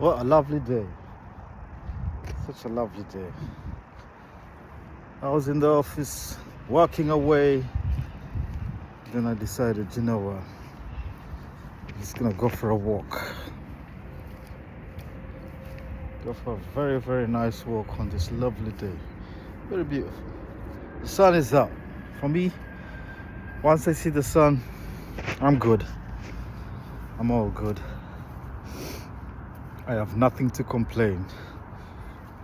What a lovely day. Such a lovely day. I was in the office working away. Then I decided, you know what? I'm just gonna go for a walk. Go for a very, very nice walk on this lovely day. Very beautiful. The sun is out. For me, once I see the sun, I'm good. I'm all good. I have nothing to complain.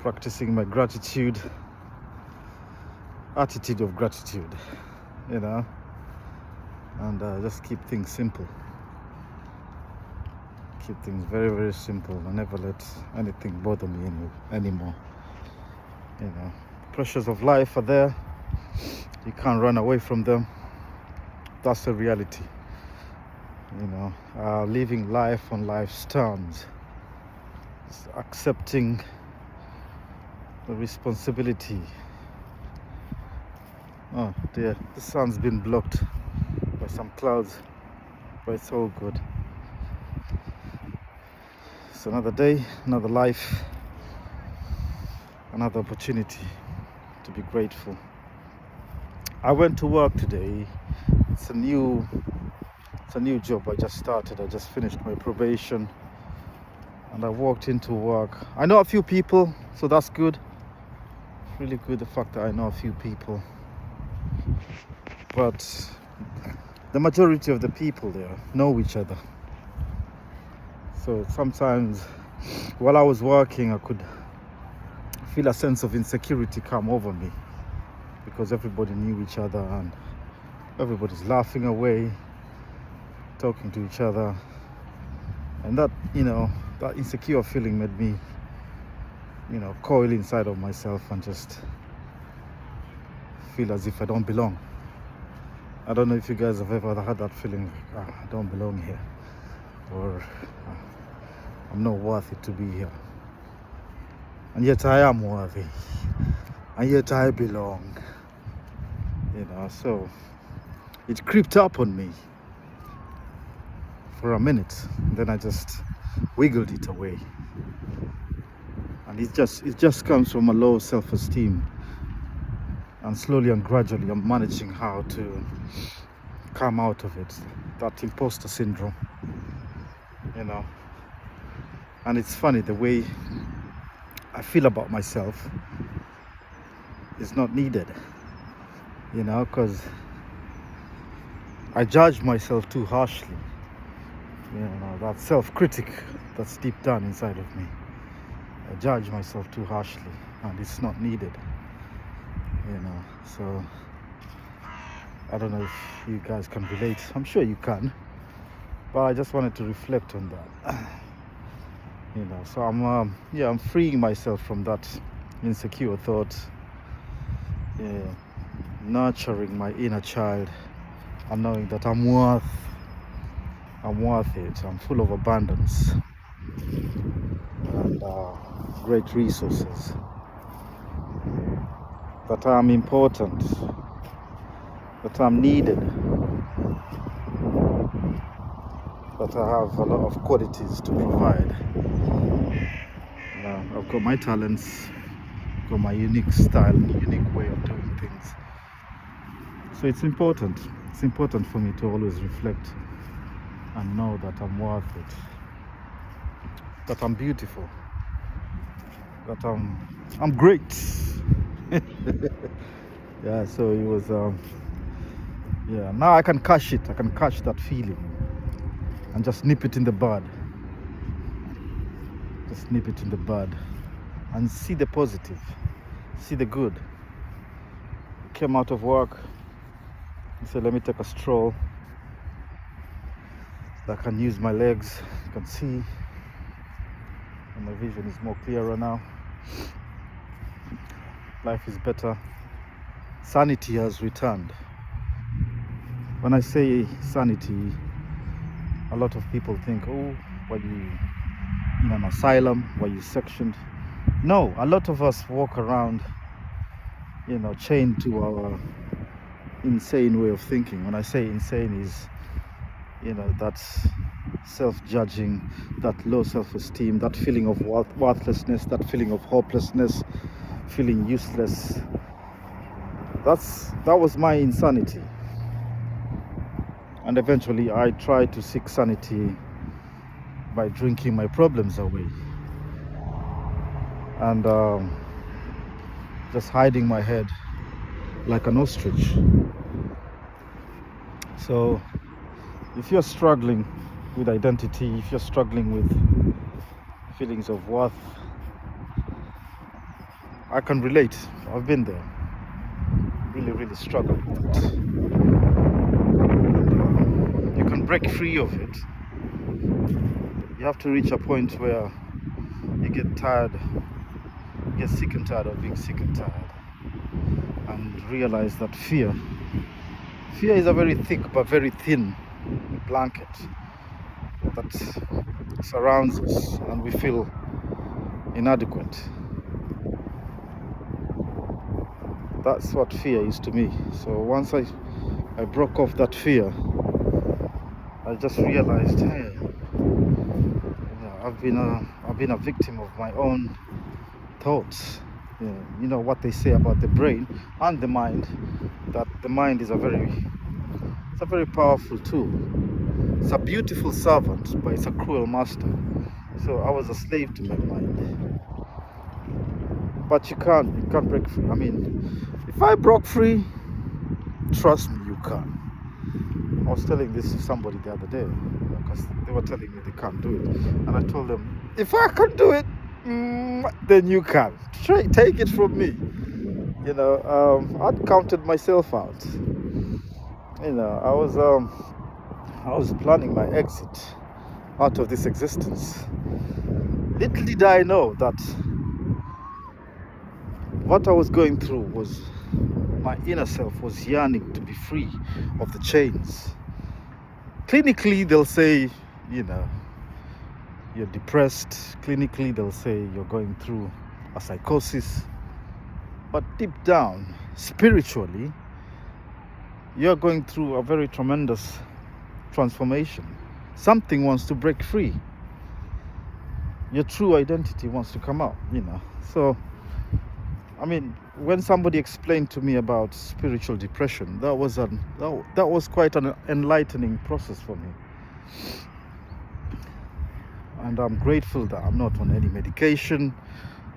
Practicing my gratitude, attitude of gratitude, you know, and just keep things simple. Keep things very, very simple. I never let anything bother me anymore. You know, pressures of life are there. You can't run away from them. That's the reality. You know, living life on life's terms. It's accepting the responsibility. Oh dear, the sun's been blocked by some clouds, but it's all good. It's another day, another life, another opportunity to be grateful. I went to work today. It's a new job I just started. I just finished my probation and I walked into work. I know a few people, so that's good. Really good, the fact that I know a few people. But the majority of the people there know each other. So sometimes while I was working, I could feel a sense of insecurity come over me because everybody knew each other and everybody's laughing away, talking to each other. And that, you know, that insecure feeling made me, you know, coil inside of myself and just feel as if I don't belong. I don't know if you guys have ever had that feeling, I don't belong here, or I'm not worthy to be here. And yet I am worthy, and yet I belong. You know, so it creeped up on me for a minute, then I just wiggled it away. And it just comes from a low self-esteem. And slowly and gradually I'm managing how to come out of it. That imposter syndrome. You know. And it's funny, the way I feel about myself is not needed. You know, because I judge myself too harshly. You know, that self-critic that's deep down inside of me. I judge myself too harshly and it's not needed. You know, so I don't know if you guys can relate. I'm sure you can, but I just wanted to reflect on that. You know, so I'm freeing myself from that insecure thought. Yeah, nurturing my inner child and knowing that I'm worth it. I'm full of abundance and great resources. That I'm important, that I'm needed, that I have a lot of qualities to provide. I've got my talents, got my unique style, unique way of doing things. So it's important for me to always reflect and know that I'm worth it, that I'm beautiful, that I'm great. Yeah, so it was yeah, now I can catch it. I can catch that feeling and just nip it in the bud. Just nip it in the bud and see the positive, see the good. Came out of work and said, let me take a stroll. I can use my legs, you can see, and my vision is more clearer now. Life is better. Sanity has returned. When I say sanity, a lot of people think, oh, were you in an asylum? Were you sectioned? No, a lot of us walk around, you know, chained to our insane way of thinking. When I say insane, that self-judging, that low self-esteem, that feeling of worthlessness, that feeling of hopelessness, feeling useless. That was my insanity. And eventually I tried to seek sanity by drinking my problems away and just hiding my head like an ostrich. So if you're struggling with identity, if you're struggling with feelings of worth, I can relate. I've been there. Really struggled with it. You can break free of it. You have to reach a point where you get tired, you get sick and tired of being sick and tired, and realize that fear is a very thick but very thin blanket that surrounds us, and we feel inadequate. That's what fear is to me. So once I broke off that fear, I just realized, hey, I've been a victim of my own thoughts. You know what they say about the brain and the mind, that the mind is a very powerful tool. It's a beautiful servant, but it's a cruel master. So I was a slave to my mind. But you can't break free. I mean, if I broke free, trust me, you can. I was telling this to somebody the other day, because they were telling me they can't do it, and I told them, if I can do it, then you can. Take it from me. I'd counted myself out. I was planning my exit out of this existence. Little did I know that what I was going through was my inner self was yearning to be free of the chains. Clinically, they'll say, you're depressed. Clinically, they'll say you're going through a psychosis. But deep down, spiritually, you're going through a very tremendous transformation. Something wants to break free. Your true identity wants to come out, So, I mean, when somebody explained to me about spiritual depression, that was quite an enlightening process for me. And I'm grateful that I'm not on any medication,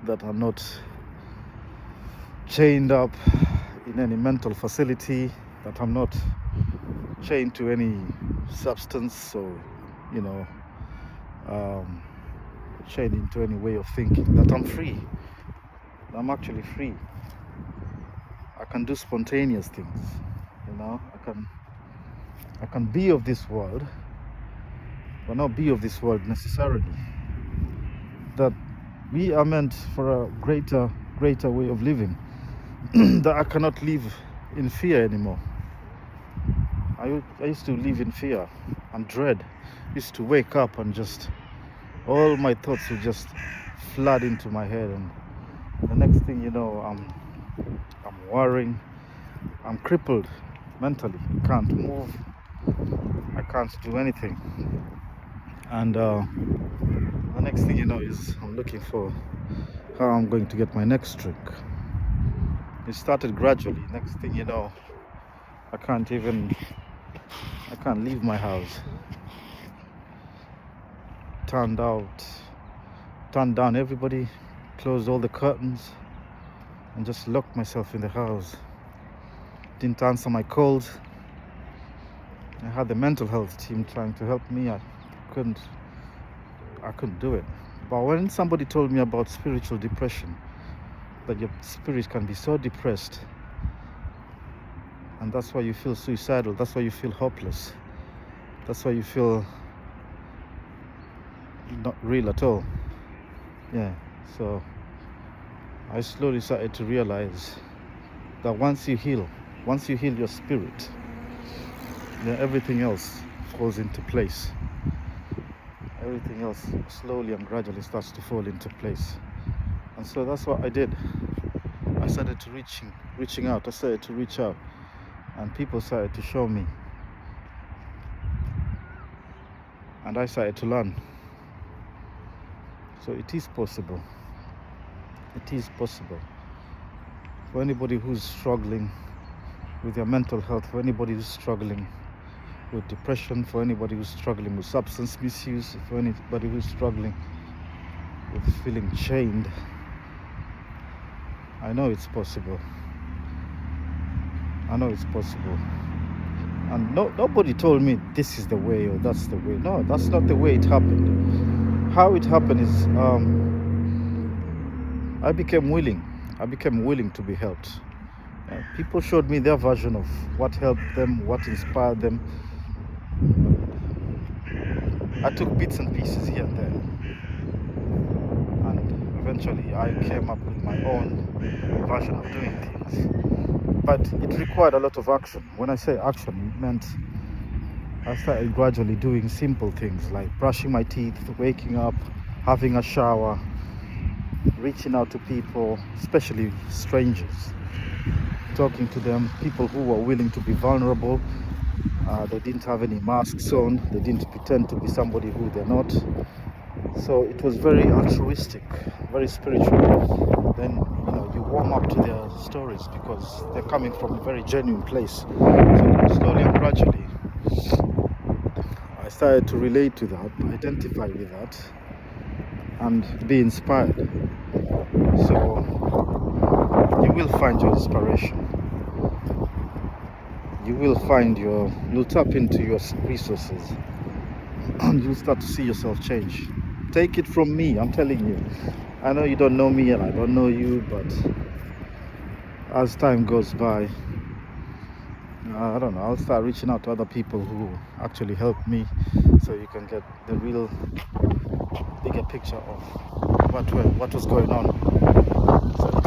that I'm not chained up in any mental facility, that I'm not chained to any substance or, chained into any way of thinking, that I'm free. I'm actually free. I can do spontaneous things, I can be of this world, but not be of this world necessarily. That we are meant for a greater way of living. That I cannot live in fear anymore. I used to live in fear and dread. I used to wake up and just all my thoughts would just flood into my head, and the next thing you know, I'm worrying. I'm crippled mentally. I can't move. I can't do anything. And the next thing you know is I'm looking for how I'm going to get my next drink. It started gradually. Next thing you know, I can't leave my house. Turned down everybody, closed all the curtains, and just locked myself in the house. Didn't answer my calls. I had the mental health team trying to help me. I couldn't do it. But when somebody told me about spiritual depression, that your spirit can be so depressed, and that's why you feel suicidal, that's why you feel hopeless, that's why you feel not real at all. So I slowly started to realize that once you heal your spirit, then everything else falls into place. Everything else slowly and gradually starts to fall into place. And so that's what I did. I started to reaching out. I started to reach out, and people started to show me and I started to learn. So it is possible. It is possible. For anybody who's struggling with their mental health, for anybody who's struggling with depression, for anybody who's struggling with substance misuse, for anybody who's struggling with feeling chained, I know it's possible. I know it's possible. And nobody told me this is the way or that's the way. No, that's not the way it happened. How it happened is I became willing to be helped. People showed me their version of what helped them, what inspired them. I took bits and pieces here and there, and eventually I came up with my own version of doing things. But it required a lot of action. When I say action, it meant I started gradually doing simple things like brushing my teeth, waking up, having a shower, reaching out to people, especially strangers, talking to them, people who were willing to be vulnerable. They didn't have any masks on, they didn't pretend to be somebody who they're not. So it was very altruistic, very spiritual. Then, you warm up to their stories because they're coming from a very genuine place. So slowly and gradually, I started to relate to that, identify with that, and be inspired. So you will find your inspiration. You'll tap into your resources and you'll start to see yourself change. Take it from me, I'm telling you. I know you don't know me and I don't know you, but as time goes by, I don't know, I'll start reaching out to other people who actually helped me, so you can get the real bigger picture of what was going on. So it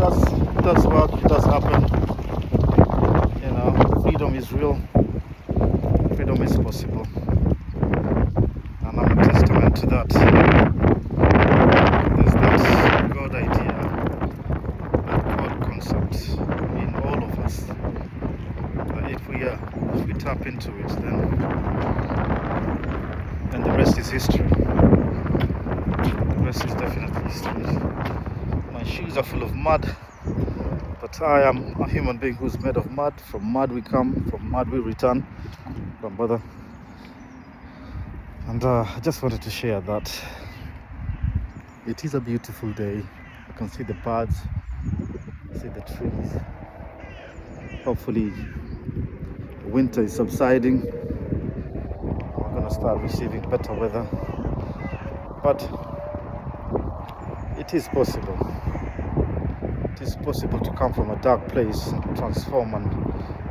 does work, it does happen. Freedom is real, freedom is possible, and I'm a testament to that. There's that God idea, that God concept in all of us, that if we tap into it, then the rest is history. The rest is definitely history. My shoes are full of mud, but I am a human being who's made of mud. From mud we come, from mud we return. Don't bother. And I just wanted to share that. It is a beautiful day. I can see the birds, see the trees. Hopefully winter is subsiding. We're gonna start receiving better weather. But it is possible. It is possible to come from a dark place and transform and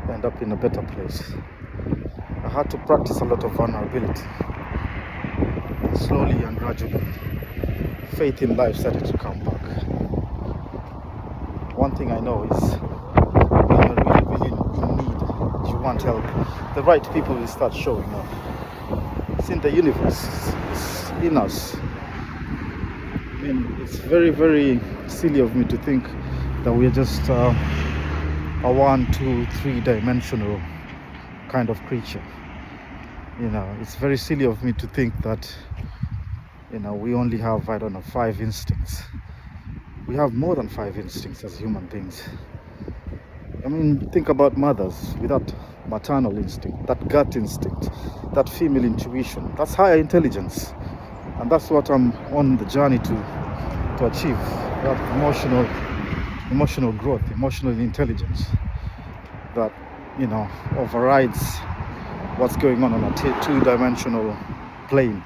end up in a better place. I had to practice a lot of vulnerability. And slowly and gradually, faith in life started to come back. One thing I know is when you're really, really in need, you want help, the right people will start showing up. It's in the universe, it's in us. I mean, it's very, very silly of me to think that we are just a 1, 2, 3 dimensional kind of creature. It's very silly of me to think that we only have, 5 instincts. We have more than 5 instincts as human beings. I mean, think about mothers with that maternal instinct, that gut instinct, that female intuition. That's higher intelligence, and that's what I'm on the journey to achieve. That emotional growth, emotional intelligence that overrides what's going on a 2-dimensional plane.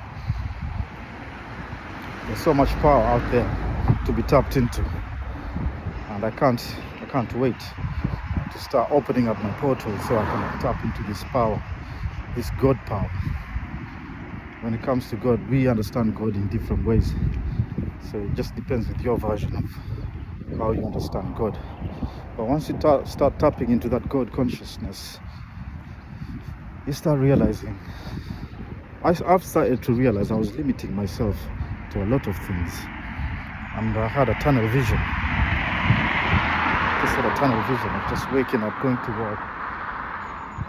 There's so much power out there to be tapped into, and I can't wait to start opening up my portal so I can tap into this power, this God power. When it comes to God, we understand God in different ways, so it just depends with your version of how you understand God. But once you start tapping into that God consciousness, you start realizing, I've started to realize I was limiting myself to a lot of things, and I had a tunnel vision. Just had a tunnel vision of just waking up, going to work,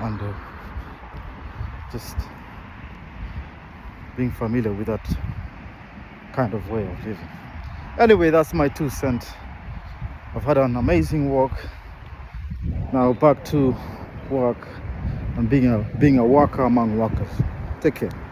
and just being familiar with that kind of way of living. Anyway, that's my 2 cents. I've had an amazing walk. Now back to work and being a worker among workers. Take care.